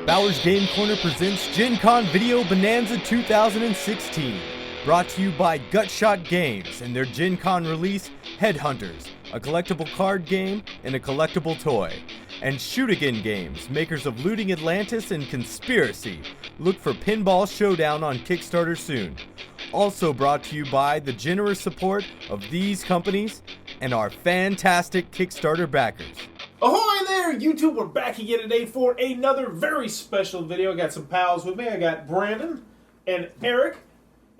Bauer's Game Corner presents Gencon Video Bonanza 2016. Brought to you by Gutshot Games and their Gencon release, Headhunters, a collectible card game and a collectible toy. And Shoot Again Games, makers of Looting Atlantis and Conspiracy. Look for Pinball Showdown on Kickstarter soon. Also brought to you by the generous support of these companies and our fantastic Kickstarter backers. Ahoy there, YouTube! We're back again today for another very special video. I got some pals with me. I got Brandon and Eric,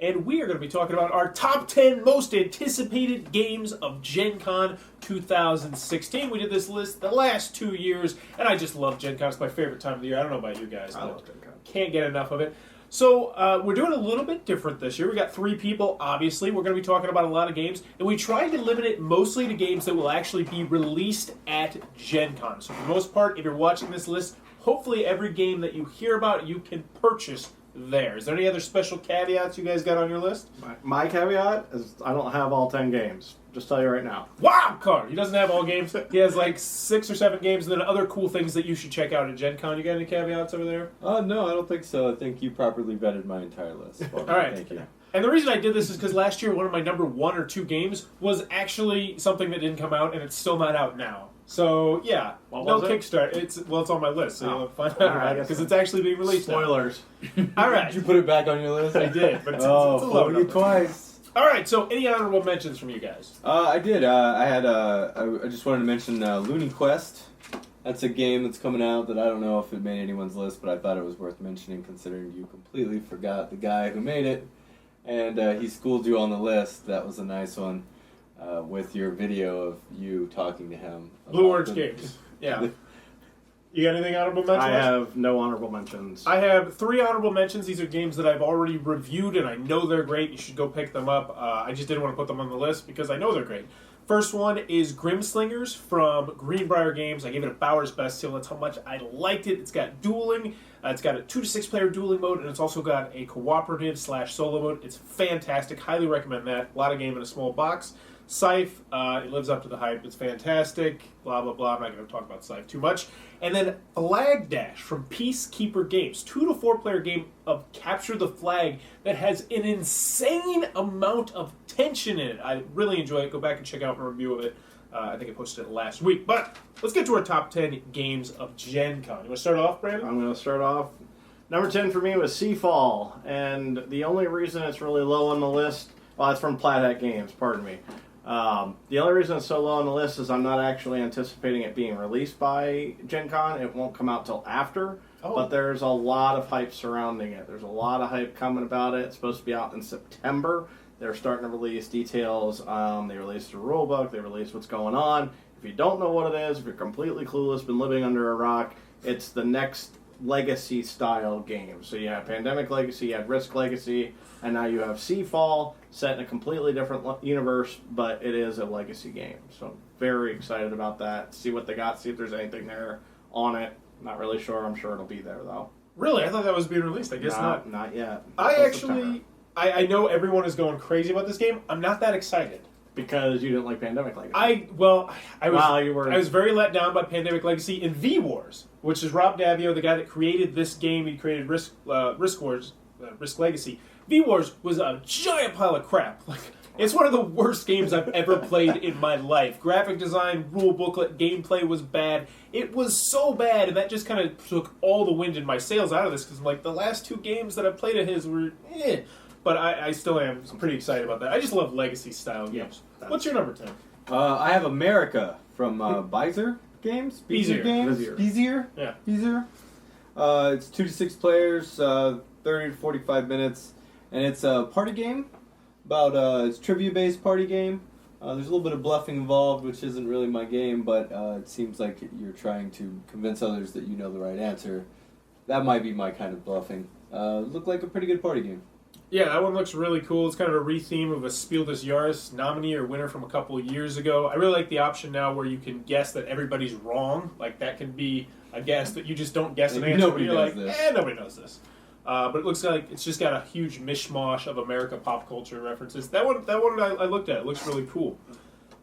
and we are going to be talking about our top 10 most anticipated games of Gencon 2016. We did this list the last 2 years, and I just love Gencon. It's my favorite time of the year. I don't know about you guys. I love Gencon. Can't get enough of it. So, we're doing a little bit different this year. We got 3 people, obviously. We're going to be talking about a lot of games. And we tried to limit it mostly to games that will actually be released at Gencon. So, for the most part, if you're watching this list, hopefully every game that you hear about, you can purchase there. Is there any other special caveats you guys got on your list? My caveat is I don't have all 10 games. Just tell you right now. Wild card! He doesn't have all games. He has like 6 or 7 games and then other cool things that you should check out at Gencon. You got any caveats over there? No, I don't think so. I think you properly vetted my entire list. All right. Thank you. And the reason I did this is because last year one of my number 1 or 2 games was actually something that didn't come out, and it's still not out now. So yeah, no Kickstarter. It's on my list, so you'll find out about it because it's actually being released. Spoilers. All right, Did you put it back on your list? I did, but it's a oh, low you twice. All right, so any honorable mentions from you guys? I did. I just wanted to mention Looney Quest. That's a game that's coming out that I don't know if it made anyone's list, but I thought it was worth mentioning considering you completely forgot the guy who made it, and he schooled you on the list. That was a nice one. With your video of you talking to him. Blue Orange Games. Yeah. You got anything honorable mentions? I have no honorable mentions. I have 3 honorable mentions. These are games that I've already reviewed, and I know they're great. You should go pick them up. I just didn't want to put them on the list because I know they're great. First one is Grimslingers from Greenbrier Games. I gave it a Bauer's Best seal. That's how much I liked it. It's got dueling. It's got a 2 to 6 player dueling mode, and it's also got a cooperative / solo mode. It's fantastic. Highly recommend that. A lot of game in a small box. Scythe, it lives up to the hype. It's fantastic. Blah, blah, blah. I'm not going to talk about Scythe too much. And then Flag Dash from Peacekeeper Games. 2 to 4 player game of Capture the Flag that has an insane amount of tension in it. I really enjoy it. Go back and check out my review of it. I think I posted it last week. But let's get to our top 10 games of Gencon. You want to start off, Brandon? I'm going to start off. Number 10 for me was Seafall. And the only reason it's really low on the list, well, it's from Plaid Hat Games, pardon me. The only reason it's so low on the list is I'm not actually anticipating it being released by Gencon. It won't come out till after, but there's a lot of hype surrounding it. There's a lot of hype coming about it. It's supposed to be out in September. They're starting to release details. They released a rulebook. They released what's going on. If you don't know what it is, if you're completely clueless, been living under a rock, it's the next Legacy style game. So you have Pandemic Legacy, you had Risk Legacy, and now you have Seafall set in a completely different universe, but it is a Legacy game. So I'm very excited about that. See what they got, see if there's anything there on it. Not really sure. I'm sure it'll be there though. Really? I thought that was being released. I guess not. Not yet. I know everyone is going crazy about this game. I'm not that excited. Because you didn't like Pandemic Legacy. I was very let down by Pandemic Legacy and V-Wars, which is Rob Daviau, the guy that created this game. He created Risk Legacy. V-Wars was a giant pile of crap. Like, it's one of the worst games I've ever played in my life. Graphic design, rule booklet, gameplay was bad. It was so bad, and that just kind of took all the wind in my sails out of this, because like the last 2 games that I played of his were But I still am pretty excited about that. I just love Legacy-style games. What's your number 10? I have America from Bezier Games. Bezier. Bezier. Yeah. Bezier. It's 2 to 6 players, 30 to 45 minutes, and it's a party game. It's trivia-based party game. There's a little bit of bluffing involved, which isn't really my game, but it seems like you're trying to convince others that you know the right answer. That might be my kind of bluffing. Looked like a pretty good party game. Yeah, that one looks really cool. It's kind of a re-theme of a Spiel des Jahres nominee or winner from a couple of years ago. I really like the option now where you can guess that everybody's wrong. Like, that can be a guess that you just don't guess an answer. Nobody you're knows like, this. nobody knows this. But it looks like it's just got a huge mishmash of America pop culture references. That one I looked at. It looks really cool.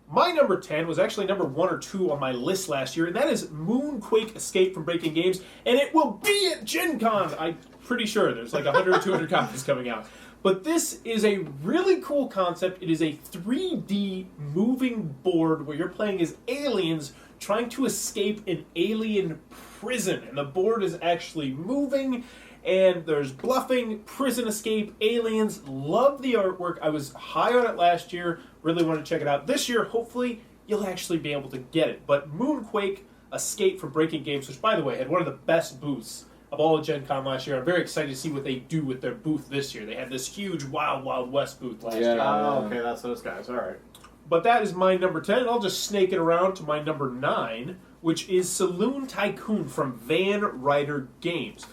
My number 10 was actually number 1 or 2 on my list last year, and that is Moonquake Escape from Breaking Games, and it will be at Gencon. I'm pretty sure there's like 100 or 200 copies coming out. But this is a really cool concept. It is a 3D moving board where you're playing as aliens trying to escape an alien prison, and the board is actually moving. And there's bluffing, prison escape, aliens. Love the artwork. I was high on it last year. Really wanted to check it out. This year, hopefully, you'll actually be able to get it. But Moonquake Escape from Breaking Games, which, by the way, had one of the best booths of all of Gen Con last year. I'm very excited to see what they do with their booth this year. They had this huge Wild Wild West booth last year. Oh, okay, that's those guys. All right. But that is my number 10, and I'll just snake it around to my number 9, which is Saloon Tycoon from Van Ryder Games.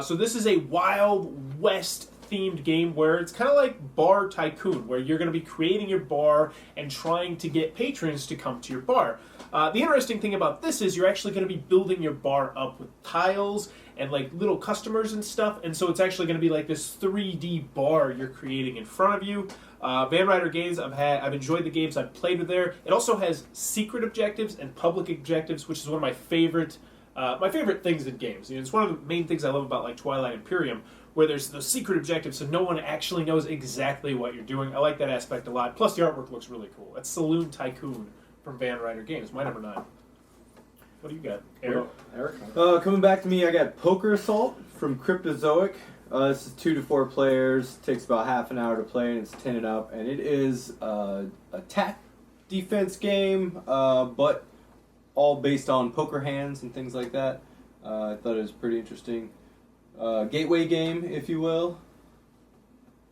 So this is a Wild West themed game where it's kind of like Bar Tycoon, where you're going to be creating your bar and trying to get patrons to come to your bar. The interesting thing about this is you're actually going to be building your bar up with tiles and like little customers and stuff, and so it's actually going to be like this 3D bar you're creating in front of you. Van Ryder Games, I've enjoyed the games I've played with there. It also has secret objectives and public objectives, which is one of my favorite things in games. It's one of the main things I love about like Twilight Imperium, where there's those secret objectives, so no one actually knows exactly what you're doing. I like that aspect a lot. Plus, the artwork looks really cool. It's Saloon Tycoon from Van Ryder Games. My number 9. What do you got, Eric? Coming back to me, I got Poker Assault from Cryptozoic. This is 2 to 4 players. Takes about half an hour to play, and it's 10 and up. And it is a attack defense game, but all based on poker hands and things like that. I thought it was pretty interesting. Gateway game, if you will,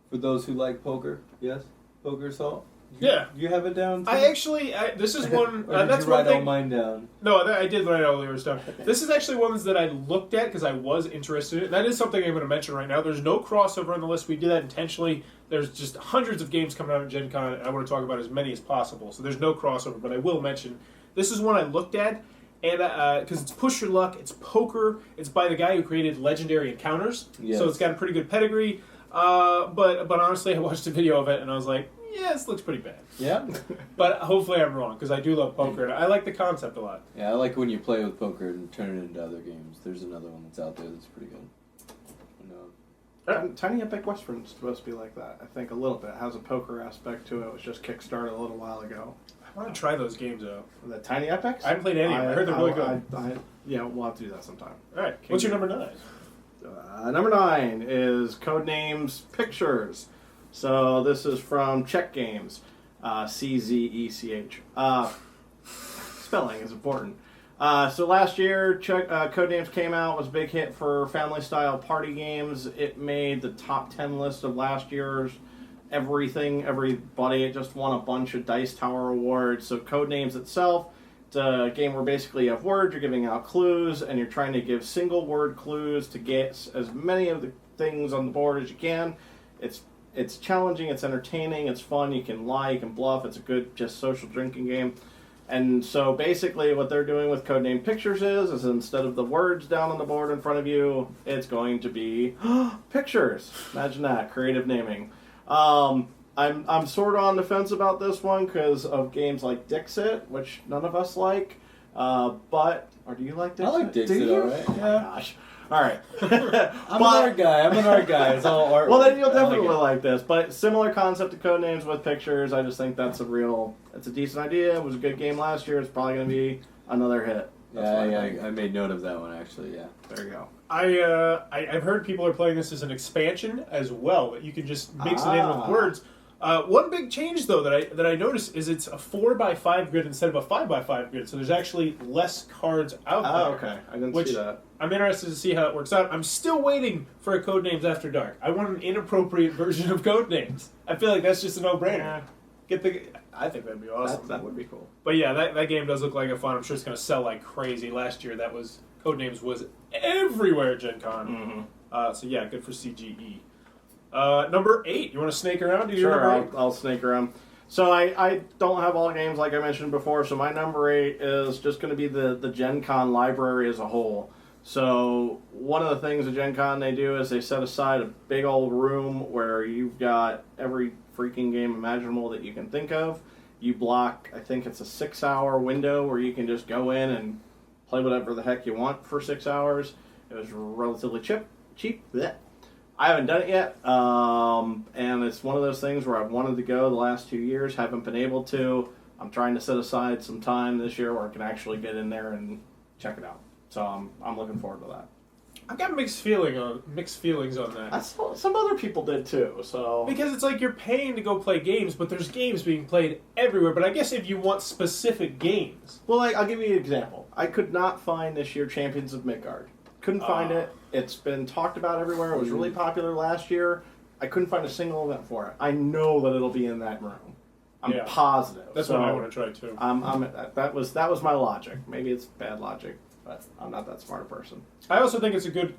for those who like poker. Yes, Poker Assault. Yeah, you have it down too? This is one. Or did that's you write one thing. all mine down? No, I did write all your stuff. This is actually ones that I looked at because I was interested in. That is something I'm going to mention right now. There's no crossover on the list. We did that intentionally. There's just hundreds of games coming out at Gen Con, and I want to talk about as many as possible. So there's no crossover, but I will mention this is one I looked at, and because it's Push Your Luck, it's poker. It's by the guy who created Legendary Encounters, Yes. So it's got a pretty good pedigree. But honestly, I watched a video of it, and I was like, yeah, this looks pretty bad. Yeah. But hopefully I'm wrong, because I do love poker, and I like the concept a lot. Yeah, I like when you play with poker and turn it into other games. There's another one that's out there that's pretty good. Tiny Epic Western's supposed to be like that. I think a little bit. It has a poker aspect to it. It was just kickstarted a little while ago. I want to try those games out. The Tiny Epics? I haven't played any of them. I heard they're really good. Yeah, we'll have to do that sometime. All right. What's your number 9? Number 9 is Codenames Pictures. So this is from Czech Games. CZECH. Spelling is important. So last year, Codenames came out, was a big hit for family-style party games. It made the top 10 list of last year's everybody. It just won a bunch of Dice Tower awards. So Codenames itself, it's a game where basically you have words, you're giving out clues, and you're trying to give single-word clues to get as many of the things on the board as you can. It's challenging, it's entertaining, it's fun, you can lie, you can bluff, it's a good just social drinking game. And so basically what they're doing with Codename Pictures is instead of the words down on the board in front of you, it's going to be pictures. Imagine that, creative naming. I'm sort of on the fence about this one because of games like Dixit, which none of us like. Or do you like Dixit? I like Dixit, alright. Oh my gosh. All right. I'm an art guy. It's all art. Well, then you'll definitely like this. But similar concept to Codenames with pictures. I just think it's a decent idea. It was a good game last year. It's probably going to be another hit. I made note of that one, actually, yeah. There you go. I've heard people are playing this as an expansion as well, that you can just mix it in with words. One big change, though, that I noticed is it's a 4x5 grid instead of a 5x5 grid, so there's actually less cards out there. Oh, okay. I didn't see that. I'm interested to see how it works out. I'm still waiting for a Codenames After Dark. I want an inappropriate version of Codenames. I feel like that's just a no-brainer. I think that'd be awesome. That would be cool. But yeah, that game does look like a fun. I'm sure it's going to sell like crazy. Last year, Codenames was everywhere at Gen Con. Mm-hmm. So yeah, good for CGE. Number 8. You want to snake around? Sure, I'll snake around. So I don't have all games like I mentioned before, so my number 8 is just going to be the Gen Con library as a whole. So one of the things at Gen Con they do is they set aside a big old room where you've got every freaking game imaginable that you can think of, You block, I think it's a 6-hour window where you can just go in and play whatever the heck you want for 6 hours. It was relatively cheap. Blech. I haven't done it yet, and it's one of those things where I've wanted to go the last 2 years, haven't been able to. I'm trying to set aside some time this year where I can actually get in there and check it out. So I'm looking forward to that. I've got mixed feelings on that. Some other people did too. So Because it's like you're paying to go play games, but there's games being played everywhere. But I guess if you want specific games, well, I'll give you an example. I could not find this year Champions of Midgard. Couldn't find it. It's been talked about everywhere. It was really popular last year. I couldn't find a single event for it. I know that it'll be in that room. I'm positive. That's what I want to try too. That was my logic. Maybe it's bad logic, but I'm not that smart a person. I also think it's a good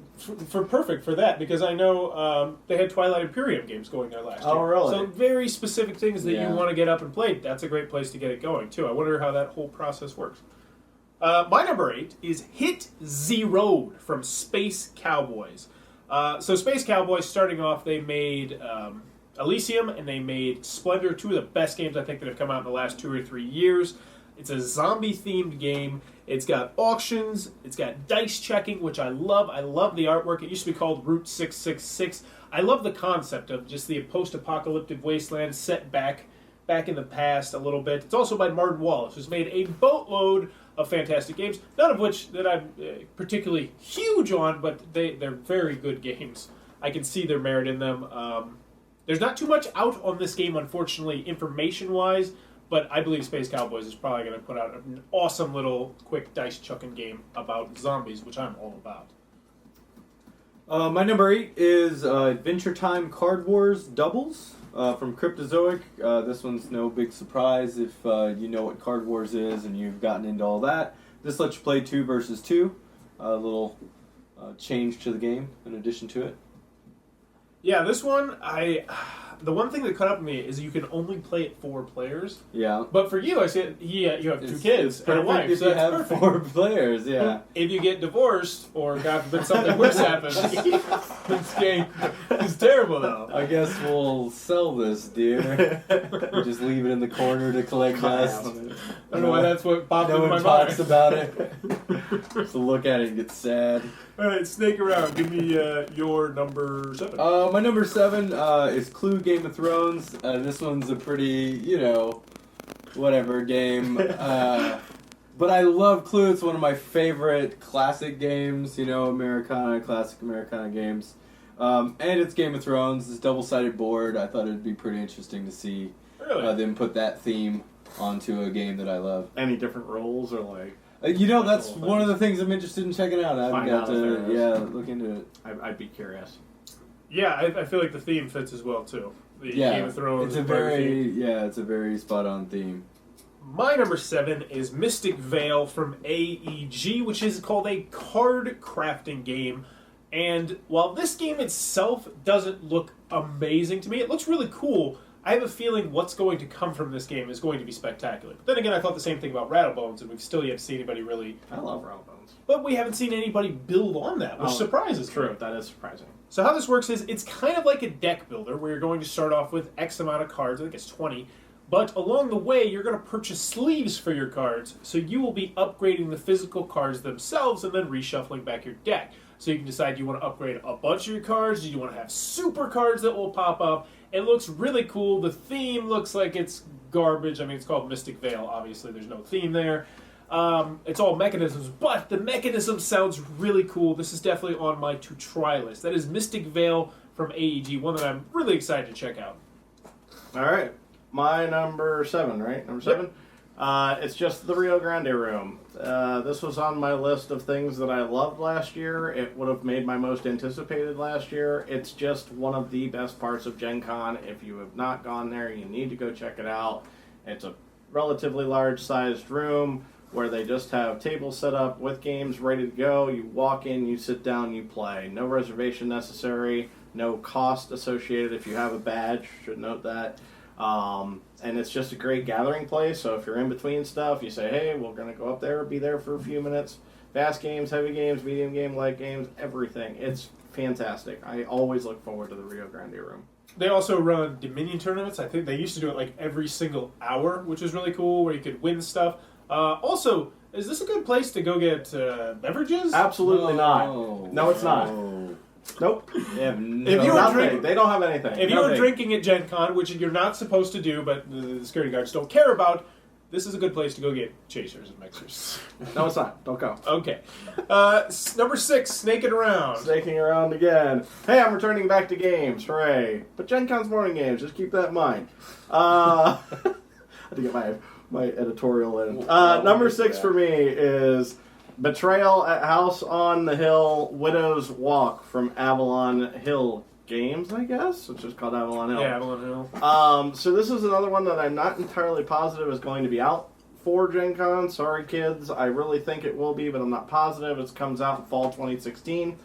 perfect for that because I know they had Twilight Imperium games going there last year. Oh, really? So very specific things that you want to get up and play. That's a great place to get it going too. I wonder how that whole process works. My number 8 is Hit Zeroed from Space Cowboys. So Space Cowboys, starting off, they made Elysium and they made Splendor, two of the best games I think that have come out in the last 2 or 3 years. It's a zombie-themed game. It's got auctions. It's got dice checking, which I love. I love the artwork. It used to be called Route 666. I love the concept of just the post-apocalyptic wasteland set back in the past a little bit. It's also by Martin Wallace, who's made a boatload of fantastic games, none of which that I'm particularly huge on, but they're very good games. I can see their merit in them. There's not too much out on this game, unfortunately, information-wise, but I believe Space Cowboys is probably going to put out an awesome little quick dice-chucking game about zombies, which I'm all about. My number 8 is Adventure Time Card Wars Doubles from Cryptozoic. This one's no big surprise if you know what Card Wars is and you've gotten into all that. This lets you play 2 versus 2. A little change to the game in addition to it. Yeah, this one, the one thing that caught up with me is you can only play it 4 players. Yeah. But for you, I said, you have 2 kids and a wife, if so you that's have perfect. 4 players, yeah. If you get divorced, or God forbid something worse happens, this game is terrible, though. I guess we'll sell this, dear. We just leave it in the corner to collect dust. I don't know why that's what popped No into my one talks mind. about it. So look at it and get sad. All right, snake around. Give me your number 7. My number 7 is Clue Game of Thrones. This one's a pretty, whatever game. But I love Clue. It's one of my favorite classic games, classic Americana games. And it's Game of Thrones. It's a double-sided board. I thought it would be pretty interesting to see them put that theme onto a game that I love. Any different rules or like? That's one of the things I'm interested in checking out. I've Find got out to, if there is. look into it. I'd be curious. Yeah, I feel like the theme fits as well, too. The Game of Thrones. It's a very spot-on theme. My number 7 is Mystic Veil from AEG, which is called a card crafting game. And while this game itself doesn't look amazing to me, it looks really cool. I have a feeling what's going to come from this game is going to be spectacular. But then again, I thought the same thing about Rattlebones, and we've still yet to see anybody really... I love Rattlebones. But we haven't seen anybody build on that, which surprises me. True, that is surprising. So how this works is it's kind of like a deck builder where you're going to start off with X amount of cards, I think it's 20, but along the way you're going to purchase sleeves for your cards, so you will be upgrading the physical cards themselves and then reshuffling back your deck. So you can decide, do you want to upgrade a bunch of your cards, do you want to have super cards that will pop up. It looks really cool. The theme looks like it's garbage. I mean, it's called Mystic Veil, obviously there's no theme there. It's all mechanisms, but the mechanism sounds really cool. This is definitely on my to-try list. That is Mystic Veil from AEG, one that I'm really excited to check out. All right. My number 7, right? Number 7? It's just the Rio Grande Room. This was on my list of things that I loved last year. It would have made my most anticipated last year. It's just one of the best parts of Gencon. If you have not gone there, you need to go check it out. It's a relatively large-sized room where they just have tables set up with games ready to go. You walk in, you sit down, you play. No reservation necessary, no cost associated if you have a badge, should note that. And it's just a great gathering place, so if you're in between stuff, you say, hey, we're going to go up there, be there for a few minutes. Fast games, heavy games, medium game, light games, everything. It's fantastic. I always look forward to the Rio Grande Room. They also run Dominion tournaments. I think they used to do it like every single hour, which is really cool, where you could win stuff. Also, is this a good place to go get beverages? Absolutely not. No, it's not. Nope. They have If you were Nothing. drinking- They don't have anything. If you were drinking at Gencon, which you're not supposed to do, but the security guards don't care about, this is a good place to go get chasers and mixers. No, it's not. Don't go. Okay. Number 6, snaking around. Snaking around again. Hey, I'm returning back to games. Hooray. But Gen Con's morning games. Just keep that in mind. I had to get my editorial in. Number 6 for me is Betrayal at House on the Hill, Widow's Walk from Avalon Hill Games, I guess. It's just called Avalon Hill. Yeah, Avalon Hill. So this is another one that I'm not entirely positive is going to be out for Gen Con. Sorry, kids. I really think it will be, but I'm not positive. It comes out in fall 2016.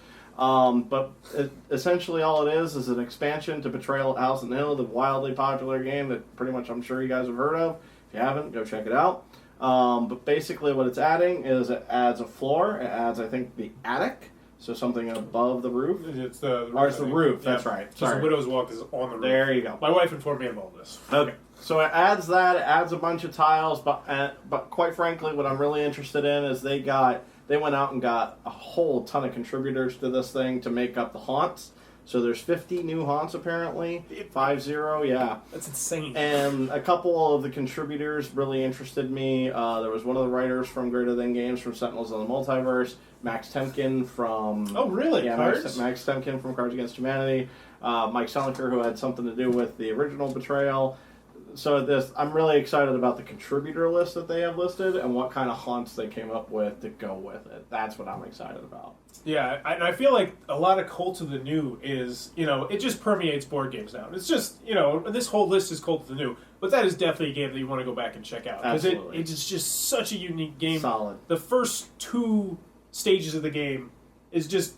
Essentially all it is an expansion to Betrayal at House on the Hill, the wildly popular game that pretty much I'm sure you guys have heard of. If you haven't, go check it out. But basically what it's adding is it adds a floor. It adds, I think, the attic. So something above the roof. It's the roof. Or it's the roof, Yeah. that's right. So the Widow's Walk is on the roof. There you go. My wife informed me of all this. Okay. So it adds that. It adds a bunch of tiles. But quite frankly, what I'm really interested in is they went out and got a whole ton of contributors to this thing to make up the haunts. So there's 50 new haunts apparently. 50, yeah. That's insane. And a couple of the contributors really interested me. There was one of the writers from Greater Than Games from Sentinels of the Multiverse, Max Temkin from... Oh, really? Yeah, Cards? Max Temkin from Cards Against Humanity. Mike Seneker, who had something to do with the original Betrayal. So I'm really excited about the contributor list that they have listed and what kind of haunts they came up with to go with it. That's what I'm excited about. Yeah, and I feel like a lot of Cult of the New is, it just permeates board games now. It's just, this whole list is Cult of the New, but that is definitely a game that you want to go back and check out. Because it's just such a unique game. Solid. The first 2 stages of the game is just,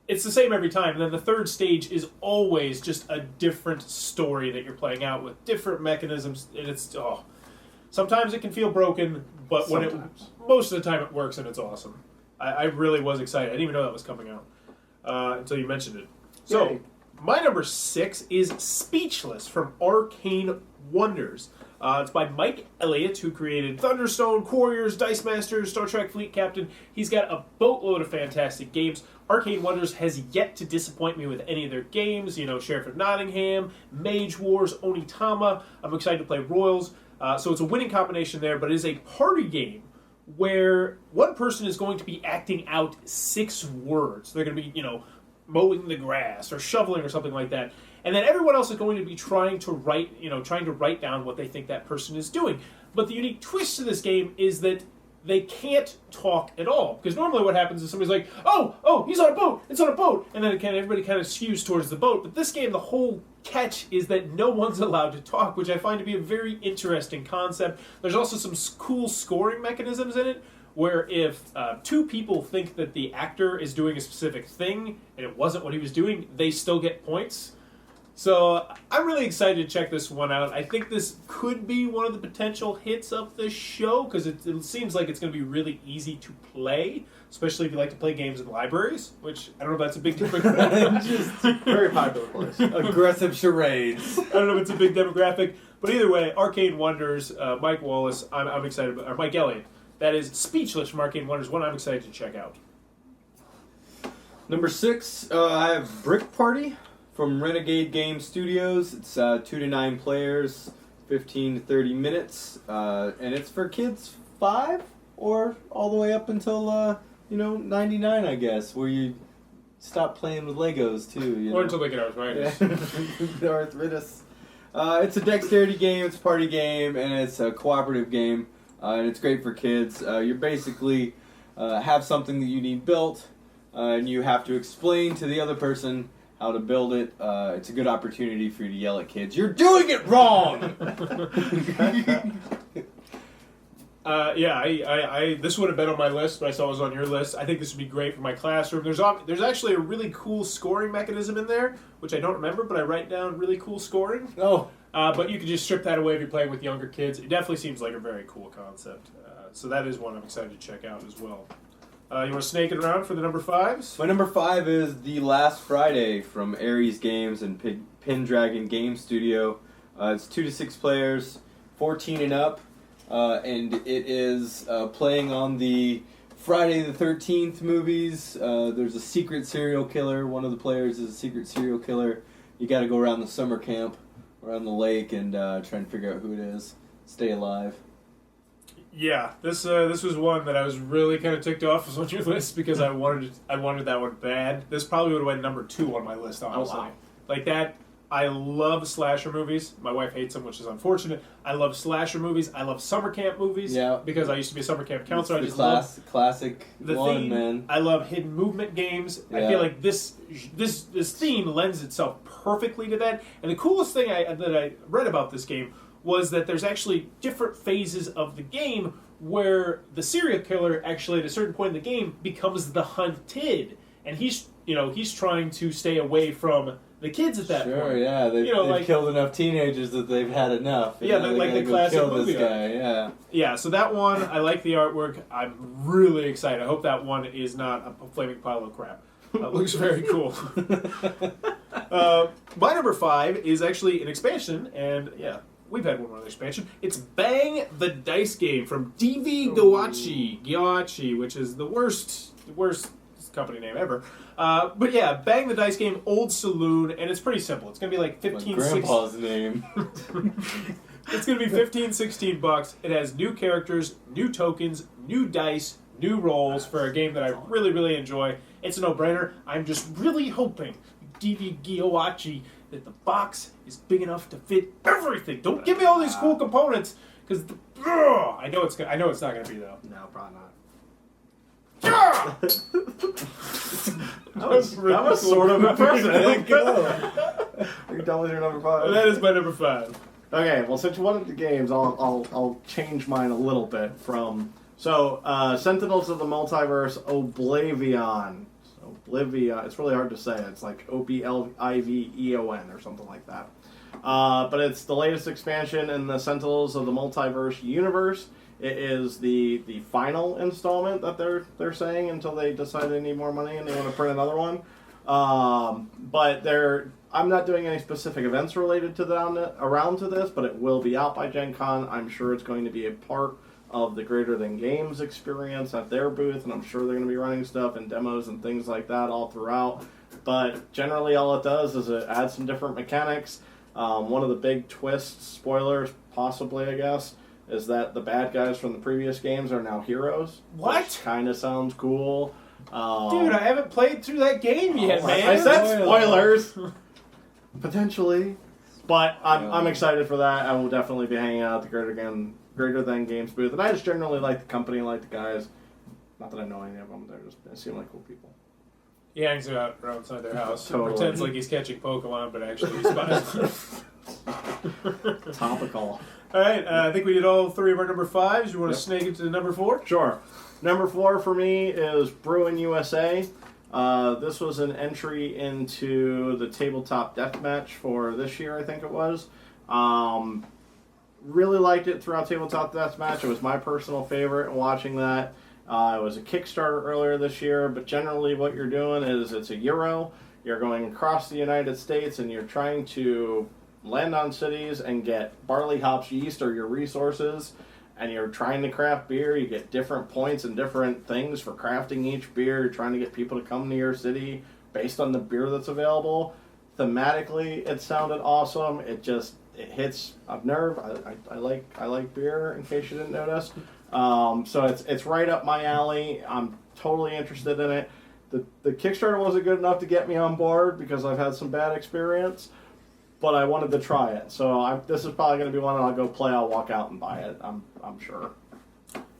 it's the same every time. And then the third stage is always just a different story that you're playing out with different mechanisms. And it's, sometimes it can feel broken, but most of the time it works and it's awesome. I really was excited. I didn't even know that was coming out until you mentioned it. So, Yay. my number 6 is Speechless from Arcane Wonders. It's by Mike Elliott, who created Thunderstone, Warriors, Dice Masters, Star Trek Fleet Captain. He's got a boatload of fantastic games. Arcane Wonders has yet to disappoint me with any of their games. Sheriff of Nottingham, Mage Wars, Onitama. I'm excited to play Royals. So it's a winning combination there, but it is a party game where one person is going to be acting out 6 words. They're going to be, mowing the grass or shoveling or something like that. And then everyone else is going to be trying to write down what they think that person is doing. But the unique twist to this game is that they can't talk at all. Because normally what happens is somebody's like, oh, he's on a boat, it's on a boat. And then everybody kind of skews towards the boat. But this game, the whole catch is that no one's allowed to talk, which I find to be a very interesting concept. There's also some cool scoring mechanisms in it, where if 2 people think that the actor is doing a specific thing and it wasn't what he was doing, they still get points. So I'm really excited to check this one out. I think this could be one of the potential hits of the show because it seems like it's going to be really easy to play, especially if you like to play games in libraries, which I don't know if that's a big demographic. Just Very popular place. aggressive charades. I don't know if it's a big demographic, but either way, Arcane Wonders, Mike Wallace, I'm excited about, or Mike Elliott. That is Speechless from Arcane Wonders, one I'm excited to check out. Number 6, I have Brick Party from Renegade Game Studios. It's 2 to 9 players, 15 to 30 minutes, and it's for kids 5 or all the way up until 99, I guess, where you stop playing with Legos too. Or until they get arthritis. The arthritis. It's a dexterity game, it's a party game, and it's a cooperative game, and it's great for kids. You basically have something that you need built, and you have to explain to the other person how to build it. It's a good opportunity for you to yell at kids, "You're doing it wrong!" This would have been on my list, but I saw it was on your list. I think this would be great for my classroom. There's actually a really cool scoring mechanism in there, which I don't remember, but I write down really cool scoring. Oh. But you can just strip that away if you're playing with younger kids. It definitely seems like a very cool concept. So that is one I'm excited to check out as well. You want to snake it around for the number 5s? My number 5 is The Last Friday from Ares Games and Pendragon Game Studio. It's 2 to 6 players, 14 and up, and it is playing on the Friday the 13th movies. There's a secret serial killer. One of the players is a secret serial killer. You got to go around the summer camp, around the lake, and try and figure out who it is. Stay alive. Yeah, this was one that I was really kind of ticked off was on your list because I wanted that one bad. This probably would have went number 2 on my list, honestly. Oh, wow. Like that, I love slasher movies. My wife hates them, which is unfortunate. I love slasher movies. I love summer camp movies. Yeah. Because I used to be a summer camp counselor. I The just love classic the one, theme. man. I love hidden movement games. I Yeah. feel like this theme lends itself perfectly to that. And the coolest thing that I read about this game was that there's actually different phases of the game where the serial killer actually at a certain point in the game becomes the hunted, and he's trying to stay away from the kids at that point. Sure, yeah, they've killed enough teenagers that they've had enough. Yeah, They like gotta the go classic kill movie this guy. Yeah. Yeah, so that one, I like the artwork. I'm really excited. I hope that one is not a flaming pile of crap. It looks very cool. My number 5 is actually an expansion, and yeah, we've had one other expansion. It's Bang the Dice Game from DV Gyoachi, which is the worst company name ever. But yeah, Bang the Dice Game, Old Saloon, and it's pretty simple. It's going to be like 15, My grandpa's name. It's going to be $15-16. It has new characters, new tokens, new dice, new rolls for a game that I really, really enjoy. It's a no-brainer. I'm just really hoping, DV Gyoachi, that the box is big enough to fit everything. Don't give me all these cool components, because I know it's not going to be though. No, probably not. that was sort of impressive. That Are you done with your number 5? is my number 5. Okay, well, since you wanted the games, I'll change mine a little bit from... So, Sentinels of the Multiverse Oblivion. Oblivion. It's really hard to say. It's like Obliveon or something like that. But it's the latest expansion in the Sentinels of the Multiverse universe. It is the final installment that they're saying until they decide they need more money and they want to print another one. But I'm not doing any specific events related to around to this, but it will be out by Gencon. I'm sure it's going to be a part of the Greater Than Games experience at their booth, and I'm sure they're going to be running stuff and demos and things like that all throughout. But generally all it does is it adds some different mechanics. One of the big twists, spoilers possibly I guess, is that the bad guys from the previous games are now heroes. What? Which kind of sounds cool. Dude, I haven't played through that game yet, man. I said spoilers! Potentially. But I'm excited for that. I will definitely be hanging out at the Greater Than Games booth. And I just generally like the company and like the guys. Not that I know any of them. They seem like cool people. He hangs out outside their house. Totally. Pretends like he's catching Pokemon, but actually he's spies. Topical. All right, I think we did all 3 of our number 5s. You want to snake into the number 4? Sure. Number 4 for me is Bruin USA. This was an entry into the tabletop deathmatch for this year, I think it was. Really liked it throughout tabletop deathmatch. It was my personal favorite watching that. It was a Kickstarter earlier this year, but generally what you're doing is it's a Euro. You're going across the United States and you're trying to land on cities and get barley, hops, yeast are your resources, and you're trying to craft beer. You get different points and different things for crafting each beer. You're trying to get people to come to your city based on the beer that's available. Thematically, it sounded awesome. It hits a nerve. I like beer, in case you didn't notice. So it's right up my alley. I'm totally interested in it. The Kickstarter wasn't good enough to get me on board because I've had some bad experience, but I wanted to try it. So this is probably going to be one I'll go play. I'll walk out and buy it. I'm sure.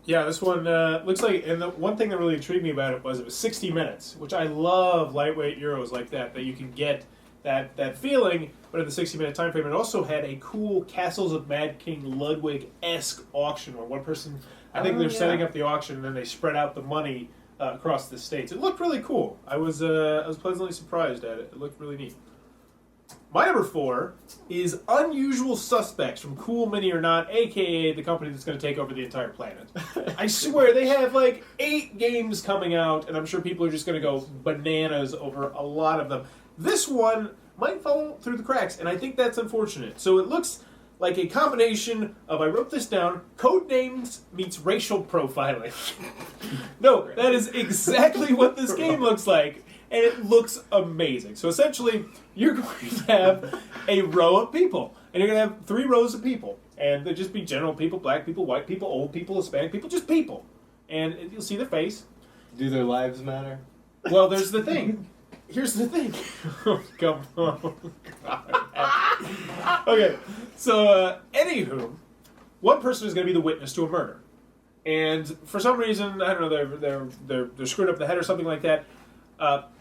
Yeah, this one looks like, and the one thing that really intrigued me about it was 60 minutes, which I love lightweight Euros like that you can get that feeling, but in the 60-minute time frame. It also had a cool Castles of Mad King Ludwig-esque auction where one person, I think they're setting up the auction and then they spread out the money across the states. It looked really cool. I was pleasantly surprised at it. It looked really neat. My number 4 is Unusual Suspects from Cool Mini or Not, a.k.a. the company that's going to take over the entire planet. I swear, they have like 8 games coming out, and I'm sure people are just going to go bananas over a lot of them. This one might fall through the cracks, and I think that's unfortunate. So it looks like a combination of, I wrote this down, code names meets racial profiling. No, that is exactly what this game looks like. And it looks amazing. So essentially, you're going to have a row of people. And you're going to have 3 rows of people. And they'll just be general people, black people, white people, old people, Hispanic people, just people. And you'll see their face. Do their lives matter? Well, there's the thing. Here's the thing. Oh, come on. God. Okay, so, anywho, one person is going to be the witness to a murder. And for some reason, I don't know, they're screwed up the head or something like that.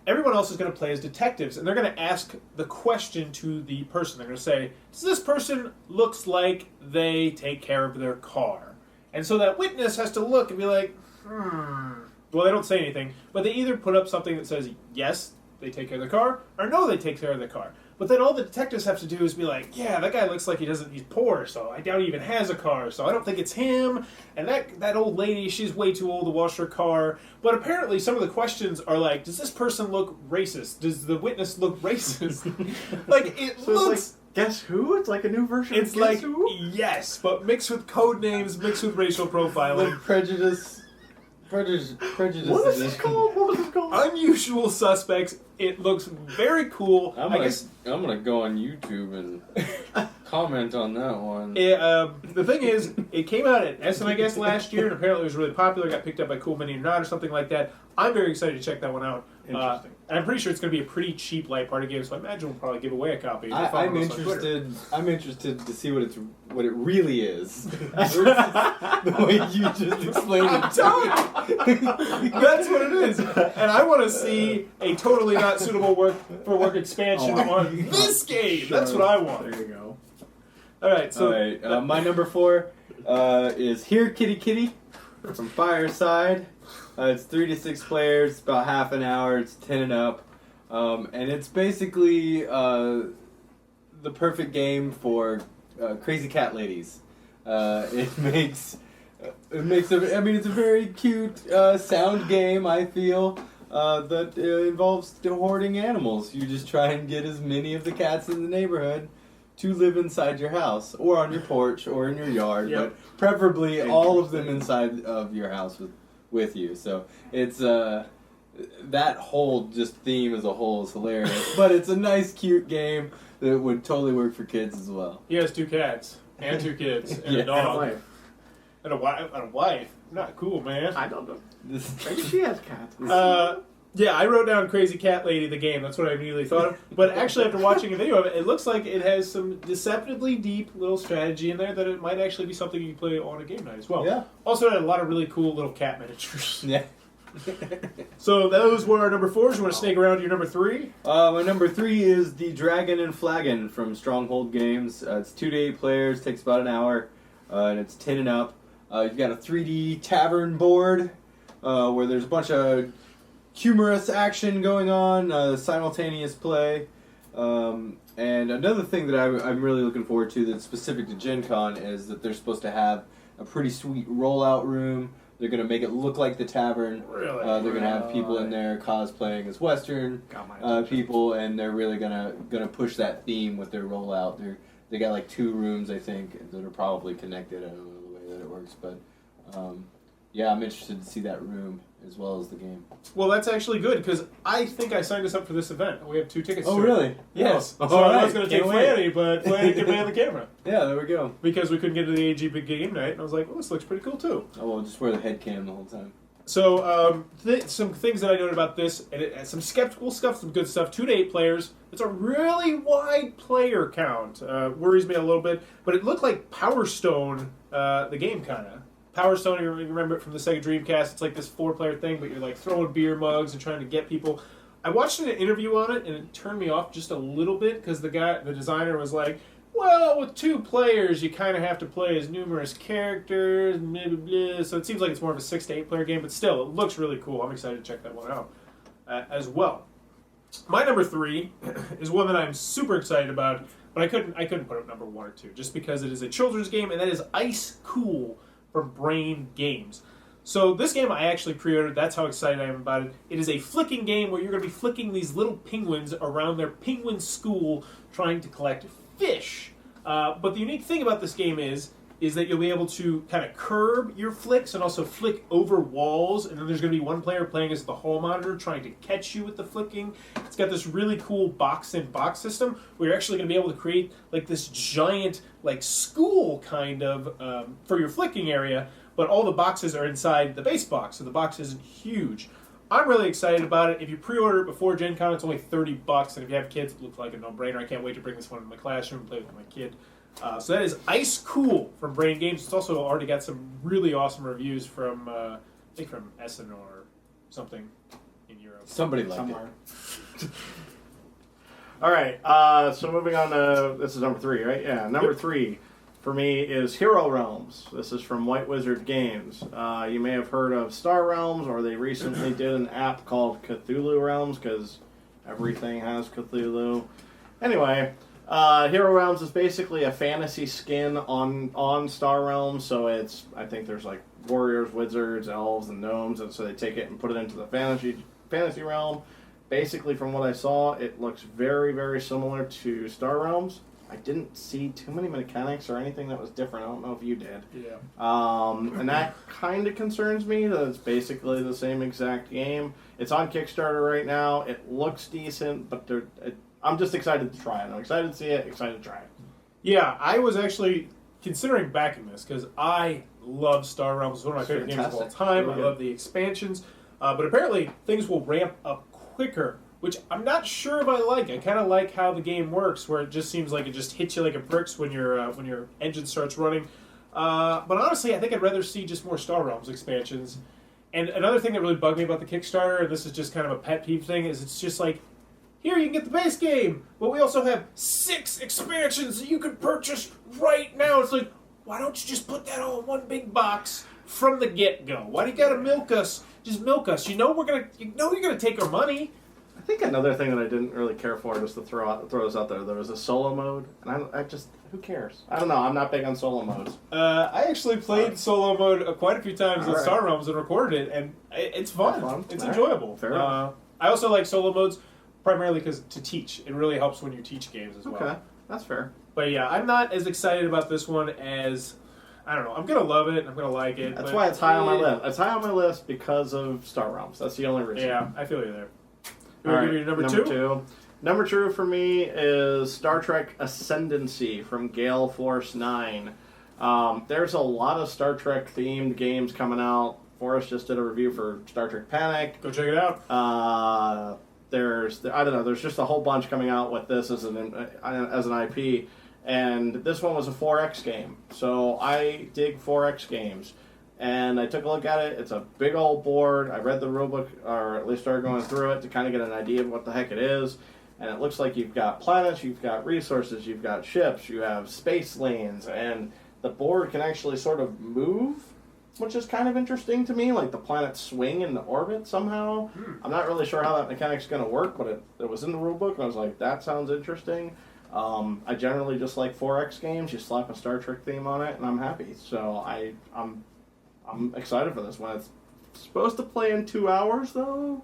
Everyone else is going to play as detectives, and they're going to ask the question to the person. They're going to say, does this person looks like they take care of their car? And so that witness has to look and be like, Well, they don't say anything, but they either put up something that says, yes, they take care of the car, or no, they take care of the car. But then all the detectives have to do is be like, yeah, that guy looks like he's poor, so I doubt he even has a car, so I don't think it's him. And that old lady, she's way too old to wash her car. But apparently some of the questions are like, does this person look racist? Does the witness look racist? Like, it So looks... it's like, Guess Who? It's like a new version It's of like, Guess Who? yes, but mixed with code names, mixed with racial profiling. Like prejudice. Prejudice. What is this called? What was this called? Unusual Suspects. It looks very cool. I'm gonna go on YouTube and comment on that one. The thing is, it came out at SNIS last year, and apparently it was really popular. Got picked up by Cool Mini or Not or something like that. I'm very excited to check that one out. Interesting. And I'm pretty sure it's going to be a pretty cheap light party game, so I imagine we'll probably give away a copy. I'm interested. I'm interested to see what it really is. The way you just explained I'm it. telling you, that's what it is. And I want to see a totally not suitable work expansion on this game. That's what I want. There you go. All right, so All right, my number 4 is Here Kitty Kitty from Fireside. It's 3 to 6 players, about half an hour. It's 10 and up, and it's basically the perfect game for crazy cat ladies. It makes it's a very cute sound game. I feel that involves hoarding animals. You just try and get as many of the cats in the neighborhood to live inside your house, or on your porch, or in your yard, Yep. but preferably all of them inside of your house with you. So it's that whole just theme as a whole is hilarious. But it's a nice, cute game that would totally work for kids as well. he has 2 cats and 2 kids and Yeah. a dog Wife. and a wife. Not cool, man. I don't know. This, Maybe she has cats. Yeah, I wrote down Crazy Cat Lady, the game. That's what I immediately thought of. But actually, after watching a video of it, it looks like it has some deceptively deep little strategy in there that it might actually be something you can play on a game night as well. Yeah. Also, it had a lot of really cool little cat miniatures. yeah. So those were our number 4s. You want to snake around to your number 3? My number 3 is the Dragon and Flagon from Stronghold Games. It's 2 to 8 players, takes about an hour, and it's 10 and up. You've got a 3D tavern board where there's a bunch of humorous action going on, simultaneous play. And another thing that I'm really looking forward to that's specific to Gencon is that they're supposed to have a pretty sweet rollout room. They're going to make it look like the tavern. Really? They're going to have people in there cosplaying as Western Got my attention. people, and they're really gonna push that theme with their rollout. They got like 2 rooms, I think, that are probably connected. I don't know the way that it works, but yeah, I'm interested to see that room as well as the game. Well, that's actually good, because I think I signed us up for this event. We have 2 tickets Oh, to it. really? Yes. Oh, So I alright. was going to take Can't wait. Franny, but Franny could man the camera. Yeah, there we go. Because we couldn't get to the AG Big Game Night, and I was like, well, this looks pretty cool, too. Oh, we'll just wear the head cam the whole time. So, some things that I noted about this, and it has some skeptical stuff, some good stuff. 2 to 8 players. It's a really wide player count. Worries me a little bit, but it looked like Power Stone, the game, kind of. Power Stone, you remember it from the Sega Dreamcast. It's like this 4-player thing, but you're like throwing beer mugs and trying to get people. I watched an interview on it, and it turned me off just a little bit because the designer was like, well, with 2 players, you kind of have to play as numerous characters, blah, blah, blah. So it seems like it's more of a 6 to 8 player game, but still, it looks really cool. I'm excited to check that one out as well. My number 3 is one that I'm super excited about, but I couldn't put it number 1 or 2 just because it is a children's game, and that is Ice Cool from Brain Games. So this game I actually pre-ordered. That's how excited I am about it. It is a flicking game where you're going to be flicking these little penguins around their penguin school trying to collect fish. But the unique thing about this game is that you'll be able to kind of curb your flicks and also flick over walls, and then there's going to be one player playing as the hall monitor trying to catch you with the flicking. It's got this really cool box-in-box system where you're actually going to be able to create like this giant like school kind of for your flicking area, but all the boxes are inside the base box, so the box isn't huge. I'm really excited about it. If you pre-order it before Gen Con, it's only $30, and if you have kids, it looks like a no-brainer. I can't wait to bring this one to my classroom and play with my kid. So that is Ice Cool from Brain Games. It's also already got some really awesome reviews from, I think from Essen or something in Europe. Somebody like Somewhere. All right, so moving on to, this is number 3, right? Yeah, number 3 for me is Hero Realms. This is from White Wizard Games. You may have heard of Star Realms, or they recently did an app called Cthulhu Realms, because everything has Cthulhu. Anyway, Hero Realms is basically a fantasy skin on Star Realms, so it's, I think there's like warriors, wizards, elves, and gnomes, and so they take it and put it into the fantasy realm. Basically, from what I saw, it looks very, very similar to Star Realms. I didn't see too many mechanics or anything that was different. I don't know if you did. Yeah. And that kind of concerns me, that it's basically the same exact game. It's on Kickstarter right now. It looks decent, but I'm just excited to try it. I'm excited to see it, excited to try it. Yeah, I was actually considering backing this because I love Star Realms. It's one of my favorite games of all time. I love the expansions. But apparently, things will ramp up quicker, which I'm not sure if I like. I kind of like how the game works, where it just seems like it just hits you like a bricks when your engine starts running. But honestly, I think I'd rather see just more Star Realms expansions. And another thing that really bugged me about the Kickstarter, and this is just kind of a pet peeve thing, is it's just like, here, you can get the base game, but we also have 6 expansions that you can purchase right now. It's like, why don't you just put that all in one big box from the get-go? Why do you gotta milk us? Just milk us. You know you're gonna take our money. I think another thing that I didn't really care for, just to throw this out there, there was a solo mode, and I just, who cares? I don't know, I'm not big on solo modes. I actually played solo mode quite a few times in Star Realms and recorded it, and it's fun. It's enjoyable. Fair enough. I also like solo modes, primarily because to teach. It really helps when you teach games as well. Okay, that's fair. But yeah, I'm not as excited about this one as, I don't know, I'm going to love it, I'm going to like it. That's why it's high on my list. It's high on my list because of Star Realms. That's the only reason. Yeah, I feel you there. All right, Give you number 2? Number 2 for me is Star Trek Ascendancy from Gale Force 9. There's a lot of Star Trek themed games coming out. Forrest just did a review for Star Trek Panic. Go check it out. There's just a whole bunch coming out with this as an IP, and this one was a 4X game. So I dig 4X games, and I took a look at it. It's a big old board. I read the rulebook, or at least started going through it to kind of get an idea of what the heck it is. And it looks like you've got planets, you've got resources, you've got ships, you have space lanes, and the board can actually sort of move, which is kind of interesting to me. Like the planets swing in the orbit somehow. I'm not really sure how that mechanic's going to work, but it was in the rulebook, and I was like, that sounds interesting. I generally just like 4X games. You slap a Star Trek theme on it, and I'm happy. So I'm excited for this one. It's supposed to play in 2 hours, though.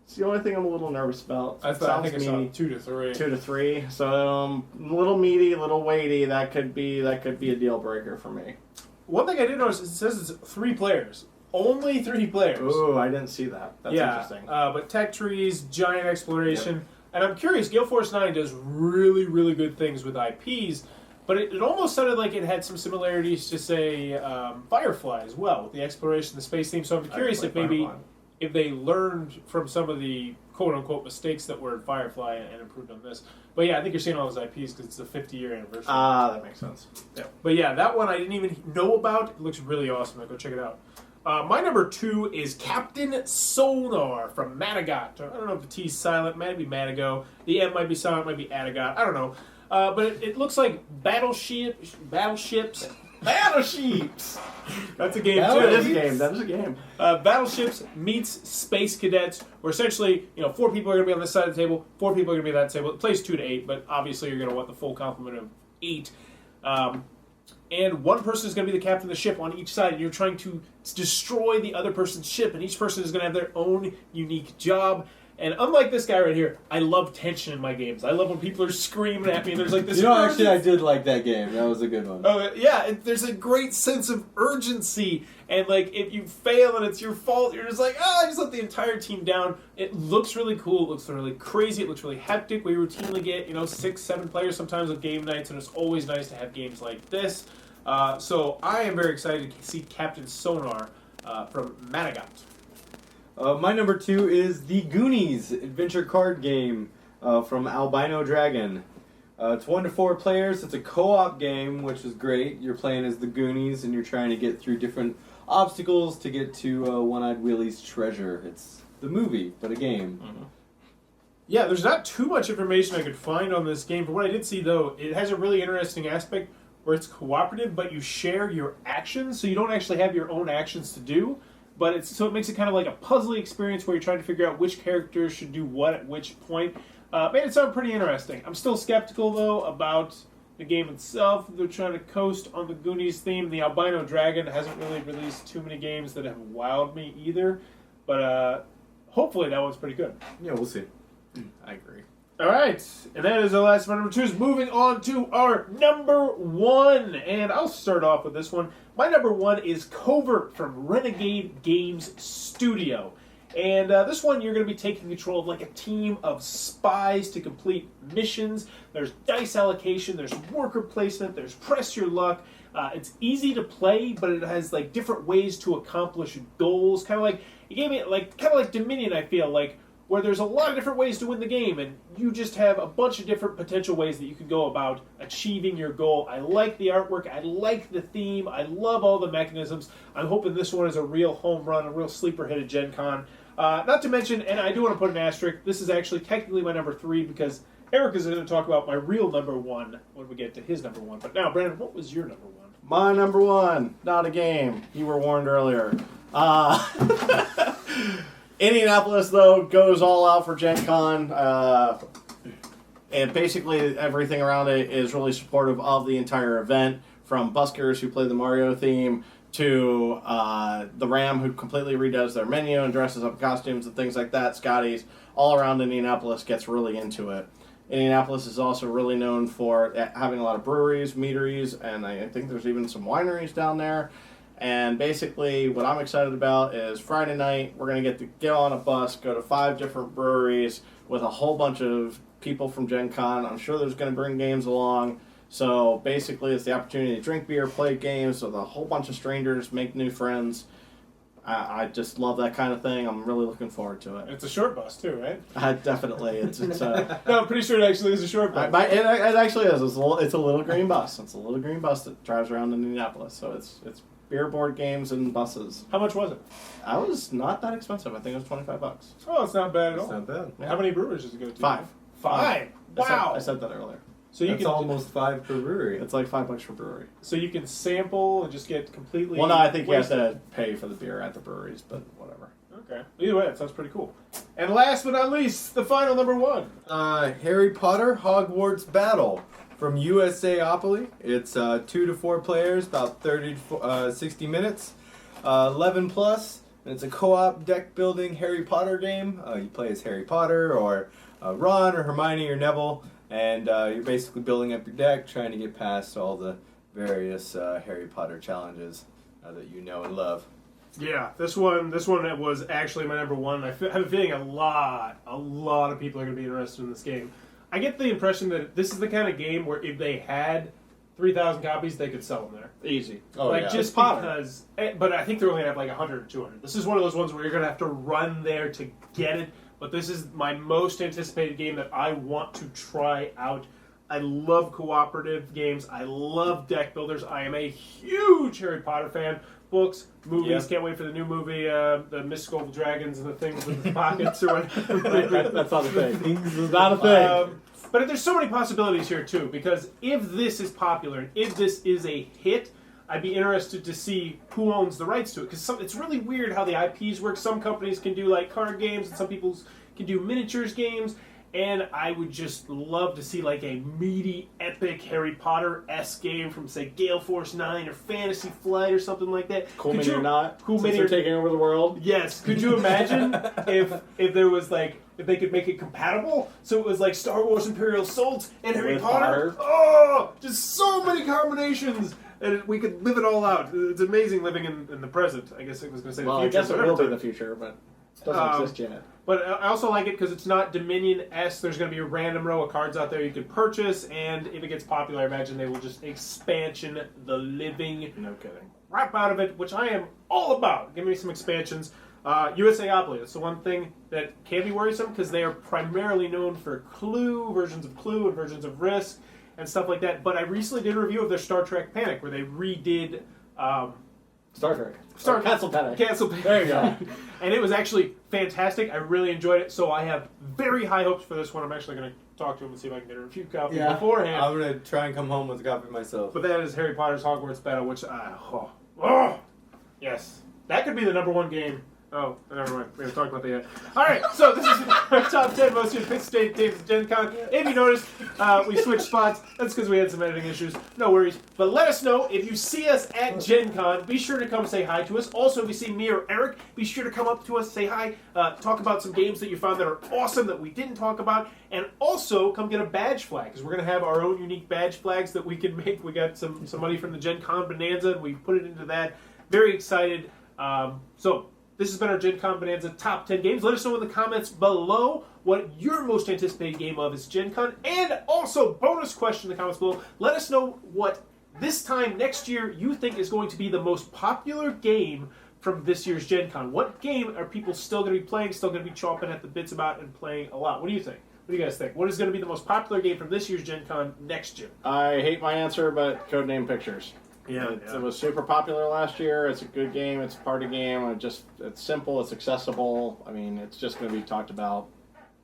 It's the only thing I'm a little nervous about. I think it's 2 to 3. 2 to 3. So a little meaty, a little weighty. That could be a deal breaker for me. One thing I did notice, it says it's 3 players. Only 3 players. Ooh, I didn't see that. That's interesting. But tech trees, giant exploration. Yep. And I'm curious, Gale Force 9 does really, really good things with IPs, but it almost sounded like it had some similarities to, say, Firefly as well, with the exploration, the space theme. So I'm curious if maybe if they learned from some of the quote-unquote mistakes that were in Firefly and improved on this. But yeah, I think you're seeing all those IPs because it's the 50-year anniversary. Ah, that makes sense. Yeah. But yeah, that one I didn't even know about. It looks really awesome. I'll go check it out. My number 2 is Captain Sonar from Madagot. I don't know if the T's silent. It might be Madago. The M might be silent. It might be Adagot. I don't know. But it looks like battleships. Battleships. That's a game That too. is a game. That is a game. Battleships meets Space Cadets, where essentially, 4 people are going to be on this side of the table, 4 people are going to be on that table. It plays 2 to 8, but obviously you're going to want the full complement of 8. And one person is going to be the captain of the ship on each side, and you're trying to destroy the other person's ship, and each person is going to have their own unique job. And unlike this guy right here, I love tension in my games. I love when people are screaming at me, and there's like this... Actually, I did like that game. That was a good one. Oh, yeah, there's a great sense of urgency, and like, if you fail and it's your fault, you're just like, I just let the entire team down. It looks really cool, it looks really crazy, it looks really hectic. We routinely get, 6, 7 players sometimes with game nights, and it's always nice to have games like this. So I am very excited to see Captain Sonar from Managot. My number 2 is the Goonies adventure card game from Albino Dragon. It's 1 to 4 players. It's a co-op game, which is great. You're playing as the Goonies, and you're trying to get through different obstacles to get to One-Eyed Willie's treasure. It's the movie, but a game. Mm-hmm. Yeah, there's not too much information I could find on this game. But what I did see, though, it has a really interesting aspect where it's cooperative, but you share your actions, so you don't actually have your own actions to do. But it makes it kind of like a puzzly experience where you're trying to figure out which characters should do what at which point. Made it sound pretty interesting. I'm still skeptical, though, about the game itself. They're trying to coast on the Goonies theme. The Albino Dragon hasn't really released too many games that have wowed me either. But hopefully that one's pretty good. Yeah, we'll see. I agree. All right, and that is our last one, number 2. Moving on to our number 1, and I'll start off with this one. My number 1 is Covert from Renegade Games Studio. And this one, you're going to be taking control of like a team of spies to complete missions. There's dice allocation, there's worker placement, there's press your luck. It's easy to play, but it has like different ways to accomplish goals. Kind of like Dominion, I feel like, where there's a lot of different ways to win the game, and you just have a bunch of different potential ways that you can go about achieving your goal. I like the artwork, I like the theme, I love all the mechanisms. I'm hoping this one is a real home run, a real sleeper hit at Gen Con. Not to mention, and I do want to put an asterisk, this is actually technically my number 3, because Eric is going to talk about my real number 1 when we get to his number 1. But now, Brandon, what was your number 1? My number 1, not a game. You were warned earlier. Indianapolis, though, goes all out for Gen Con. And basically everything around it is really supportive of the entire event, from buskers who play the Mario theme to the Ram, who completely redoes their menu and dresses up costumes and things like that. Scotty's, all around Indianapolis gets really into it. Indianapolis is also really known for having a lot of breweries, meaderies, and I think there's even some wineries down there. And basically, what I'm excited about is Friday night, we're going to get on a bus, go to 5 different breweries with a whole bunch of people from Gen Con. I'm sure there's going to bring games along. So basically, it's the opportunity to drink beer, play games with a whole bunch of strangers, make new friends. I just love that kind of thing. I'm really looking forward to it. It's a short bus, too, right? Definitely. It's No, I'm pretty sure it actually is a short bus. It actually is. It's a little green bus. It's a little green bus that drives around Indianapolis. So it's beer, board games, and buses. How much was it? I was not that expensive. I think it was $25. Oh, it's not bad at all. It's not bad. Yeah. How many breweries does it go to? 5. 5. Wow. I said that earlier. So you That's can almost 5 per brewery. It's like $5 for brewery. So you can sample and just get completely. Well, no, I think wasted. you have to pay for the beer at the breweries, but whatever. Okay. Either way, that sounds pretty cool. And last but not least, the final number 1. Harry Potter Hogwarts Battle from USAopoly. It's 2 to 4 players, about 30 to 60 minutes, 11 plus, and it's a co-op deck building Harry Potter game. You play as Harry Potter or Ron or Hermione or Neville, and you're basically building up your deck, trying to get past all the various Harry Potter challenges that you know and love. Yeah, this one was actually my number 1. I have a feeling a lot of people are going to be interested in this game. I get the impression that this is the kind of game where if they had 3,000 copies, they could sell them there. Easy. Oh, yeah. Just because, but I think they're only going to have like 100 or 200. This is one of those ones where you're going to have to run there to get it, but this is my most anticipated game that I want to try out. I love cooperative games. I love deck builders. I am a huge Harry Potter fan. Books, movies, Yep. Can't wait for the new movie, the mystical dragons and the things with the pockets or whatever. That's not a thing. It's not a thing. But there's so many possibilities here, too, because if this is popular and if this is a hit, I'd be interested to see who owns the rights to it, because it's really weird how the IPs work. Some companies can do like card games, and some people can do miniatures games. And I would just love to see like a meaty, epic Harry Potter-esque game from, say, Gale Force 9 or Fantasy Flight or something like that. Cool Mini or not. Cool Since Mini they're or taking over the world. Yes. Could you imagine if there was like, if they could make it compatible, so it was like Star Wars Imperial Assault and Harry With Potter? Potter. Oh, just so many combinations. And we could live it all out. It's amazing living in the present. I guess I was going to say Well, the future. I guess it will be the future, but it doesn't exist yet. But I also like it because it's not Dominion-esque. There's going to be a random row of cards out there you can purchase, and if it gets popular, I imagine they will just expansion the living No kidding. crap out of it, which I am all about. Give me some expansions. USAopoly, that's the one thing that can be worrisome because they are primarily known for Clue, versions of Clue, and versions of Risk, and stuff like that. But I recently did a review of their Star Trek Panic, where they redid... Star Trek. Cancel Panic. Cancel Panic. There you go. And it was actually fantastic. I really enjoyed it. So I have very high hopes for this one. I'm actually going to talk to him and see if I can get a review copy beforehand. I'm gonna try and come home with a copy myself. But that is Harry Potter's Hogwarts Battle, which yes, that could be the #1 game. Oh, never mind. We haven't talked about that yet. All right, so this is our top 10 most anticipated games at Gencon. If you noticed, we switched spots. That's because we had some editing issues. No worries. But let us know if you see us at Gencon. Be sure to come say hi to us. Also, if you see me or Eric, be sure to come up to us, say hi, talk about some games that you found that are awesome that we didn't talk about, and also come get a badge flag, because we're going to have our own unique badge flags that we can make. We got some money from the Gencon Bonanza, and we put it into that. Very excited. So this has been our Gen Con Bonanza top 10 games. Let us know in the comments below what your most anticipated game of is Gen Con. And also, bonus question in the comments below, let us know what this time next year you think is going to be the most popular game from this year's Gen Con. What game are people still going to be playing, still going to be chomping at the bits about and playing a lot? What do you think? What do you guys think? What is going to be the most popular game from this year's Gen Con next year? I hate my answer, but Codename Pictures. It was super popular last year. It's a good game. It's a party game. It's simple. It's accessible. I mean, it's just going to be talked about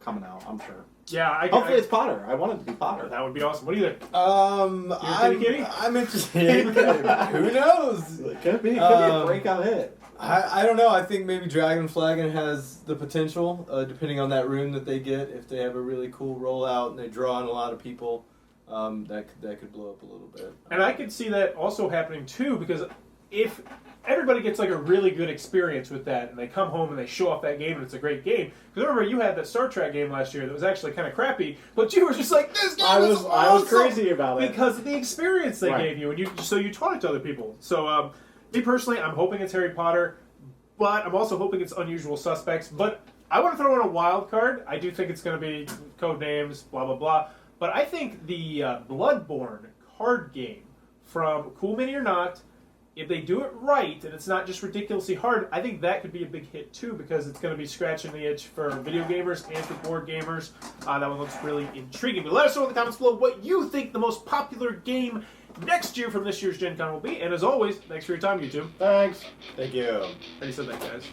coming out, I'm sure. Yeah, hopefully it's Potter. I want it to be Potter. That would be awesome. What do you think? I'm interested. Who knows? It could be a breakout hit. I don't know. I think maybe Dragon Flagon has the potential, depending on that rune that they get. If they have a really cool rollout and they draw in a lot of people, that could blow up a little bit. And I could see that also happening too, because if everybody gets like a really good experience with that, and they come home and they show off that game, and it's a great game. Because remember, you had that Star Trek game last year that was actually kind of crappy, but you were just like, "This game is awesome!" I was crazy about it because of the experience they gave you, and you taught it to other people. So, me personally, I'm hoping it's Harry Potter, but I'm also hoping it's Unusual Suspects. But I want to throw in a wild card. I do think it's going to be Codenames, blah blah blah. But I think the Bloodborne card game from Cool Mini or Not, if they do it right and it's not just ridiculously hard, I think that could be a big hit too, because it's going to be scratching the itch for video gamers and for board gamers. That one looks really intriguing. But let us know in the comments below what you think the most popular game next year from this year's Gen Con will be. And as always, thanks for your time, YouTube. Thanks. Thank you. Already said that, guys.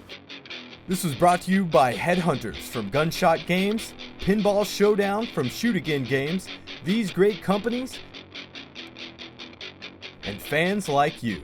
This was brought to you by Headhunters from Gunshot Games, Pinball Showdown from Shoot Again Games, these great companies, and fans like you.